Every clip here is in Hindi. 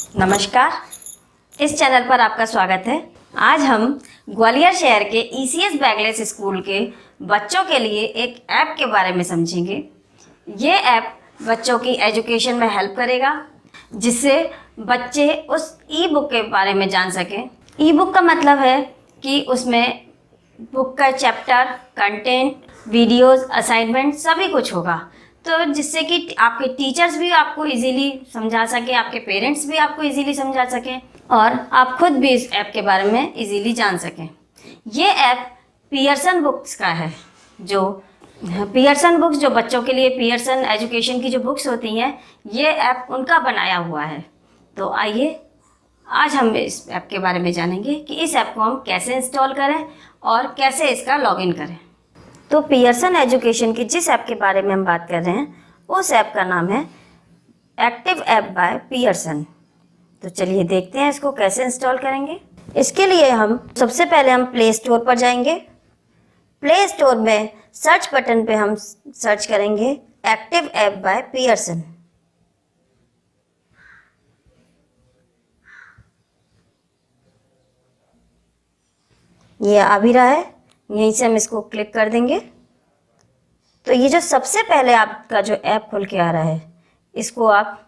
नमस्कार। इस चैनल पर आपका स्वागत है। आज हम ग्वालियर शहर के ईसीएस बैगलेस स्कूल के बच्चों के लिए एक ऐप के बारे में समझेंगे। ये ऐप बच्चों की एजुकेशन में हेल्प करेगा, जिससे बच्चे उस ई बुक के बारे में जान सकें। ई बुक का मतलब है कि उसमें बुक का चैप्टर, कंटेंट, वीडियोस, असाइनमेंट सभी कुछ होगा, तो जिससे कि आपके टीचर्स भी आपको इजीली समझा सके, आपके पेरेंट्स भी आपको इजीली समझा सकें और आप खुद भी इस ऐप के बारे में इजीली जान सकें। ये ऐप पियर्सन बुक्स का है। जो पियर्सन बुक्स, जो बच्चों के लिए पियर्सन एजुकेशन की जो बुक्स होती हैं, ये ऐप उनका बनाया हुआ है। तो आइए आज हम इस ऐप के बारे में जानेंगे कि इस ऐप को हम कैसे इंस्टॉल करें और कैसे इसका लॉगिन करें। तो पियर्सन एजुकेशन की जिस ऐप के बारे में हम बात कर रहे हैं, उस ऐप का नाम है एक्टिव ऐप बाय पियर्सन। तो चलिए देखते हैं इसको कैसे इंस्टॉल करेंगे। इसके लिए हम सबसे पहले प्ले स्टोर पर जाएंगे। प्ले स्टोर में सर्च बटन पे हम सर्च करेंगे एक्टिव ऐप बाय पियर्सन। ये आ भी रहा है, यहीं से हम इसको क्लिक कर देंगे। तो ये जो सबसे पहले आपका जो ऐप खुल के आ रहा है, इसको आप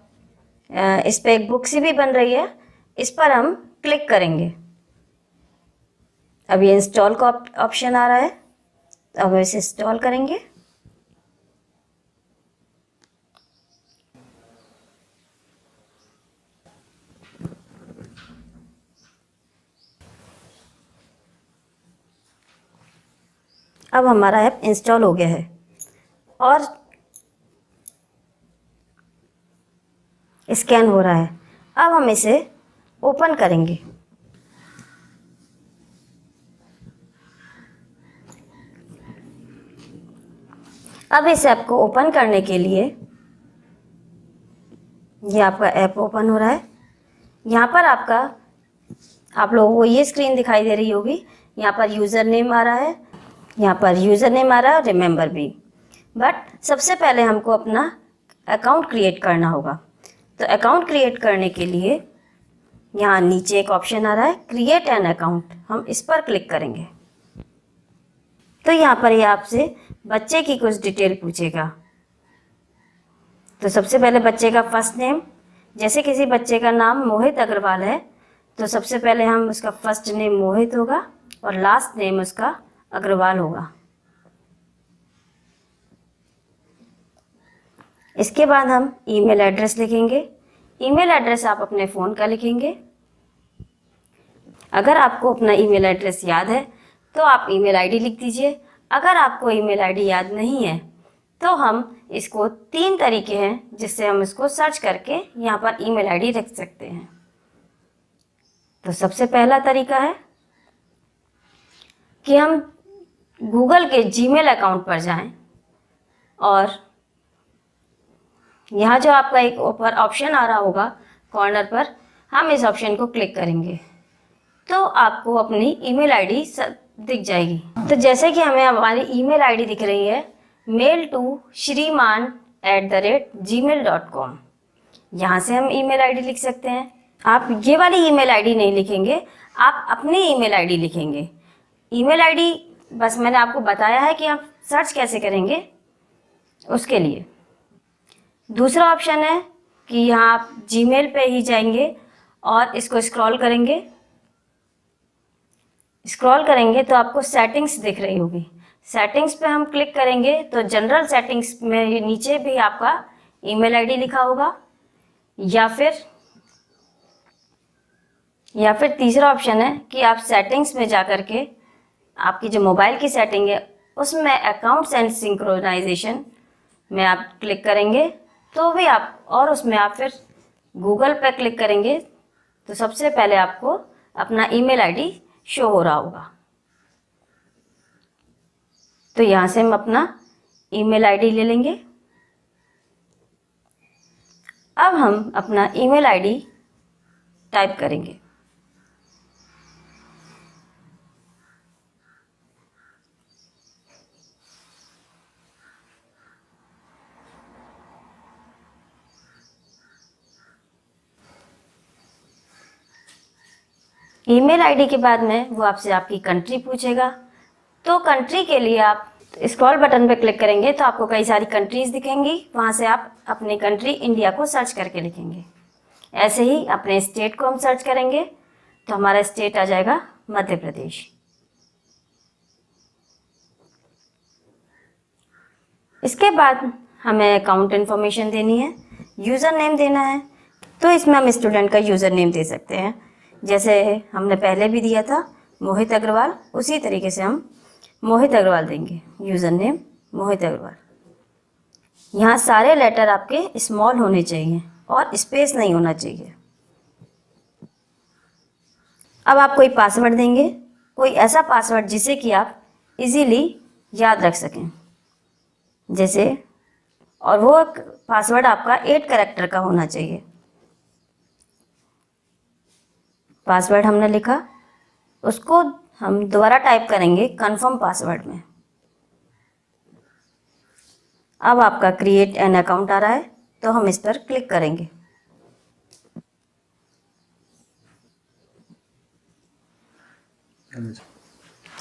इस पर एक बुक सी भी बन रही है, इस पर हम क्लिक करेंगे। अब ये इंस्टॉल का ऑप्शन आ रहा है, तो अब इसे इंस्टॉल करेंगे। अब हमारा ऐप इंस्टॉल हो गया है और स्कैन हो रहा है। अब हम इसे ओपन करेंगे। अब इस ऐप को ओपन करने के लिए ये आपका ऐप ओपन हो रहा है। यहाँ पर आप लोगों को ये स्क्रीन दिखाई दे रही होगी। यहाँ पर यूज़र नेम आ रहा है, यहाँ पर यूज़र नेम आ रहा है, रिमेंबर भी। बट सबसे पहले हमको अपना अकाउंट क्रिएट करना होगा। तो अकाउंट क्रिएट करने के लिए यहाँ नीचे एक ऑप्शन आ रहा है क्रिएट एन अकाउंट, हम इस पर क्लिक करेंगे। तो यहाँ पर ये आपसे बच्चे की कुछ डिटेल पूछेगा। तो सबसे पहले बच्चे का फर्स्ट नेम, जैसे किसी बच्चे का नाम मोहित अग्रवाल है, तो सबसे पहले हम उसका फर्स्ट नेम मोहित होगा और लास्ट नेम उसका अग्रवाल होगा। इसके बाद हम ईमेल एड्रेस लिखेंगे। ईमेल एड्रेस आप अपने फ़ोन का लिखेंगे। अगर आपको अपना ईमेल एड्रेस याद है तो आप ईमेल आईडी लिख दीजिए। अगर आपको ईमेल आईडी याद नहीं है तो हम इसको 3 तरीके हैं जिससे हम इसको सर्च करके यहाँ पर ईमेल आईडी रख सकते हैं। तो सबसे पहला तरीका है कि हम गूगल के जीमेल अकाउंट पर जाएं और यहाँ जो आपका एक ऊपर ऑप्शन आ रहा होगा कॉर्नर पर, हम इस ऑप्शन को क्लिक करेंगे तो आपको अपनी ईमेल आईडी दिख जाएगी। तो जैसे कि हमें हमारी ईमेल आईडी दिख रही है mail2shriman@gmail.com। यहाँ से हम ईमेल आईडी लिख सकते हैं। आप ये वाली ईमेल आईडी नहीं लिखेंगे, आप अपनी ईमेल आईडी लिखेंगे। ईमेल आईडी बस मैंने आपको बताया है कि आप सर्च कैसे करेंगे उसके लिए। दूसरा ऑप्शन है कि यहाँ आप जीमेल पे ही जाएंगे और इसको स्क्रॉल करेंगे। स्क्रॉल करेंगे तो आपको सेटिंग्स दिख रही होगी। सेटिंग्स पे हम क्लिक करेंगे तो जनरल सेटिंग्स में नीचे भी आपका ईमेल आईडी लिखा होगा, या फिर तीसरा ऑप्शन है कि आप सेटिंग्स में जा कर के आपकी जो मोबाइल की सेटिंग है उसमें अकाउंट्स एंड सिंक्रोनाइजेशन में आप क्लिक करेंगे तो भी आप, और उसमें आप फिर गूगल पे क्लिक करेंगे तो सबसे पहले आपको अपना ईमेल आईडी शो हो रहा होगा। तो यहाँ से हम अपना ईमेल आईडी ले लेंगे। अब हम अपना ईमेल आईडी टाइप करेंगे। ईमेल आईडी के बाद में वो आपसे आपकी कंट्री पूछेगा। तो कंट्री के लिए आप स्क्रॉल बटन पे क्लिक करेंगे तो आपको कई सारी कंट्रीज़ दिखेंगी, वहाँ से आप अपनी कंट्री इंडिया को सर्च करके लिखेंगे। ऐसे ही अपने स्टेट को हम सर्च करेंगे तो हमारा स्टेट आ जाएगा मध्य प्रदेश। इसके बाद हमें अकाउंट इन्फॉर्मेशन देनी है, यूज़र नेम देना है। तो इसमें हम स्टूडेंट का यूज़र नेम दे सकते हैं, जैसे हमने पहले भी दिया था मोहित अग्रवाल, उसी तरीके से हम मोहित अग्रवाल देंगे। User name Mohit Agarwal. यहाँ सारे लेटर आपके स्मॉल होने चाहिए और स्पेस नहीं होना चाहिए। अब आप कोई पासवर्ड देंगे, कोई ऐसा पासवर्ड जिसे कि आप इजीली याद रख सकें, जैसे, और वो पासवर्ड आपका 8 कैरेक्टर का होना चाहिए। पासवर्ड हमने लिखा, उसको हम दोबारा टाइप करेंगे कन्फर्म पासवर्ड में। अब आपका क्रिएट एन अकाउंट आ रहा है तो हम इस पर क्लिक करेंगे।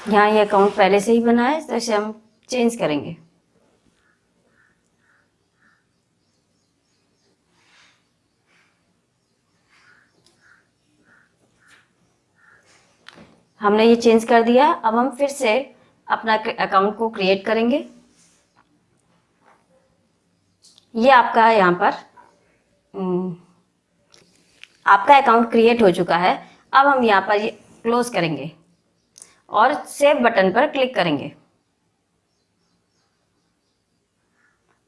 यहाँ ये अकाउंट पहले से ही बना है तो इसे हम चेंज करेंगे। हमने ये चेंज कर दिया। अब हम फिर से अपना अकाउंट को क्रिएट करेंगे। ये आपका यहाँ पर आपका अकाउंट क्रिएट हो चुका है। अब हम यहाँ पर ये क्लोज करेंगे और सेव बटन पर क्लिक करेंगे।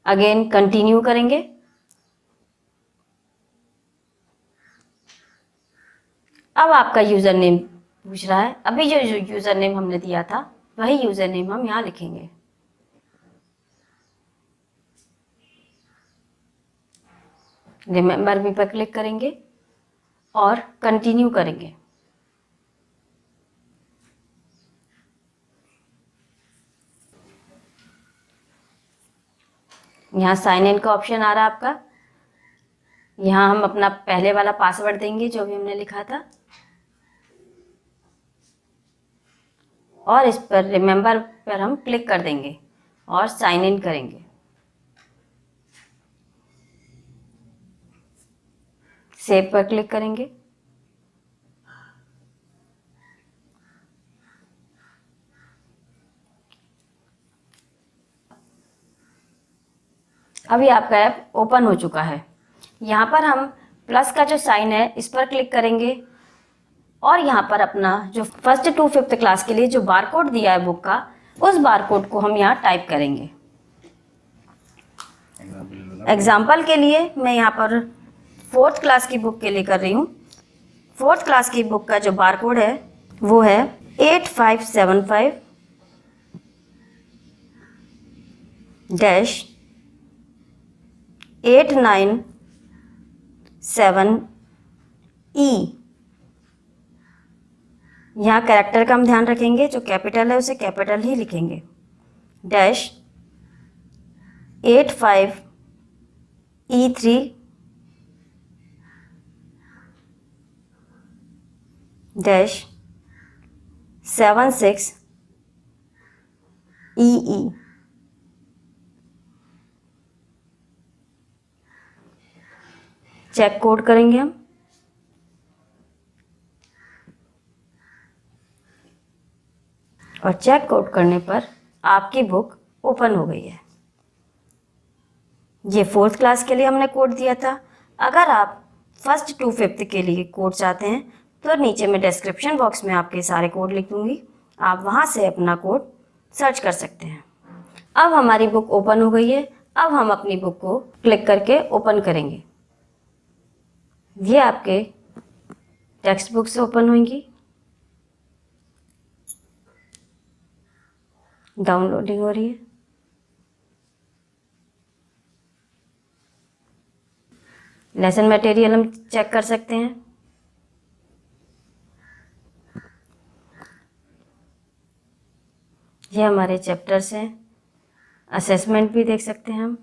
अगेन कंटिन्यू करेंगे। अब आपका यूज़र नेम पूछ रहा है। अभी जो यूज़र नेम हमने दिया था वही यूज़र नेम हम यहाँ लिखेंगे। रिमेंबर मी पर क्लिक करेंगे और कंटिन्यू करेंगे। यहाँ साइन इन का ऑप्शन आ रहा है आपका। यहाँ हम अपना पहले वाला पासवर्ड देंगे जो भी हमने लिखा था और इस पर रिमेंबर पर हम क्लिक कर देंगे और साइन इन करेंगे। सेव पर क्लिक करेंगे। अभी आपका ऐप ओपन हो चुका है। यहाँ पर हम प्लस का जो साइन है इस पर क्लिक करेंगे और यहाँ पर अपना जो फर्स्ट टू फिफ्थ क्लास के लिए जो बार कोड दिया है बुक का, उस बार कोड को हम यहाँ टाइप करेंगे। एग्जाम्पल के लिए मैं यहाँ पर 4th क्लास की बुक के लिए कर रही हूँ। 4th क्लास की बुक का जो बार कोड है वो है 8575 897E। यहाँ कैरेक्टर का हम ध्यान रखेंगे, जो कैपिटल है उसे कैपिटल ही लिखेंगे। -85E3 -76EE। चेक कोड करेंगे हम। और चेक कोड करने पर आपकी बुक ओपन हो गई है। ये 4th क्लास के लिए हमने कोड दिया था। अगर आप फर्स्ट टू फिफ्थ के लिए कोड चाहते हैं तो नीचे में डिस्क्रिप्शन बॉक्स में आपके सारे कोड लिख दूँगी, आप वहाँ से अपना कोड सर्च कर सकते हैं। अब हमारी बुक ओपन हो गई है। अब हम अपनी बुक को क्लिक करके ओपन करेंगे। ये आपके टेक्स्ट बुक से ओपन होंगी। डाउनलोडिंग हो रही है। लेसन मटेरियल हम चेक कर सकते हैं। ये हमारे चैप्टर्स हैं। असेसमेंट भी देख सकते हैं हम।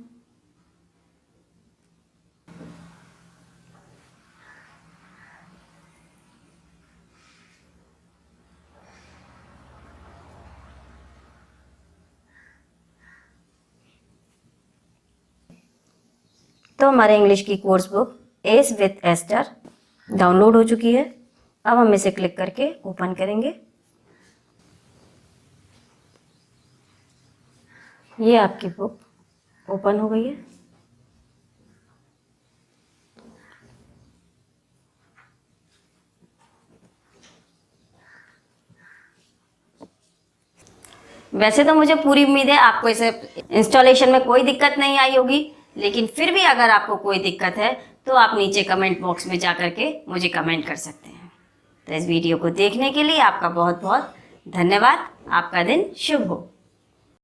तो हमारे इंग्लिश की कोर्स बुक एस विथ एस्टर डाउनलोड हो चुकी है। अब हम इसे क्लिक करके ओपन करेंगे। ये आपकी बुक ओपन हो गई है। वैसे तो मुझे पूरी उम्मीद है आपको इसे इंस्टॉलेशन में कोई दिक्कत नहीं आई होगी, लेकिन फिर भी अगर आपको कोई दिक्कत है तो आप नीचे कमेंट बॉक्स में जा करके मुझे कमेंट कर सकते हैं। तो इस वीडियो को देखने के लिए आपका बहुत बहुत धन्यवाद। आपका दिन शुभ हो।